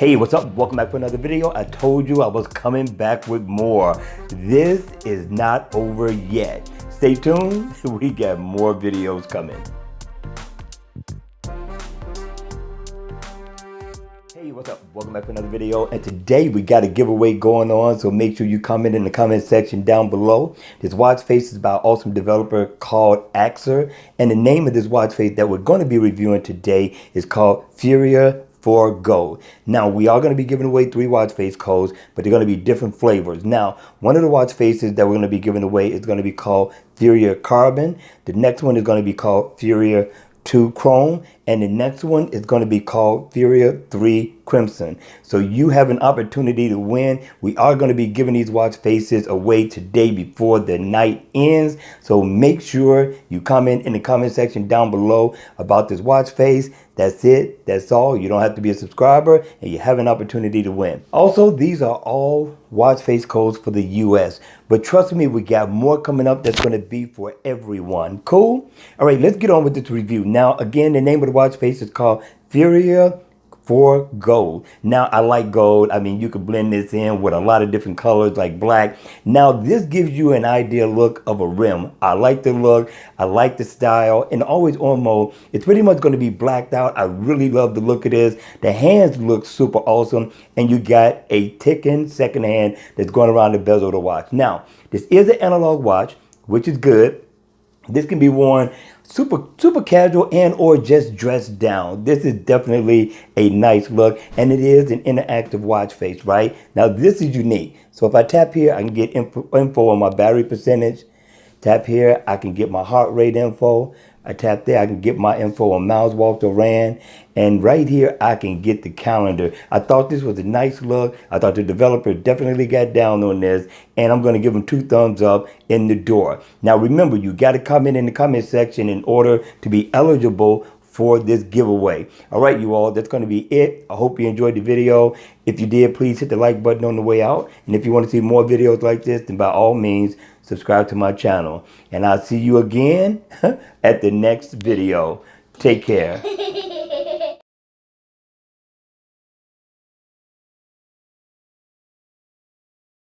Hey, what's up? Welcome back for another video. I told you I was coming back with more. This is not over yet. Stay tuned. We got more videos coming. Hey, what's up? Welcome back for another video. And today we got a giveaway going on, so make sure you comment in the comment section down below. This watch face is by an awesome developer called Accessory, and the name of this watch face that we're going to be reviewing today is called Furia for Gold. Now, we are going to be giving away 3 watch face codes, but they're going to be different flavors. Now, one of the watch faces that we're going to be giving away is going to be called Furia Carbon. The next one is going to be called Furia 2 Chrome, and the next one is going to be called Furia 3 Crimson. So you have an opportunity to win. We are going to be giving these watch faces away today before the night ends. So make sure you comment in the comment section down below about this watch face. That's it. That's all. You don't have to be a subscriber, and you have an opportunity to win. Also, these are all watch face codes for the US. But trust me, we got more coming up that's going to be for everyone. Cool? All right, let's get on with this review. Now, again, the name of the watch face is called Furia for Gold. Now, I like gold. I mean, you could blend this in with a lot of different colors like black. Now, this gives you an ideal look of a rim. I like the look. I like the style. And always on mode, it's pretty much going to be blacked out. I really love the look of this. The hands look super awesome. And you got a ticking second hand that's going around the bezel of the watch. Now, this is an analog watch, which is good. This can be worn super casual and or just dressed down. This is definitely a nice look, and it is an interactive watch face, right? Now, this is unique. So if I tap here, I can get info on my battery percentage. Tap here, I can get my heart rate info. I tap there, I can get my info on miles walked or ran. And right here, I can get the calendar. I thought this was a nice look. I thought the developer definitely got down on this. And I'm going to give them 2 thumbs up in the door. Now, remember, you got to comment in the comment section in order to be eligible for this giveaway. All right, you all, that's going to be it. I hope you enjoyed the video. If you did, please hit the like button on the way out. And if you want to see more videos like this, then by all means, subscribe to my channel. And I'll see you again at the next video. Take care.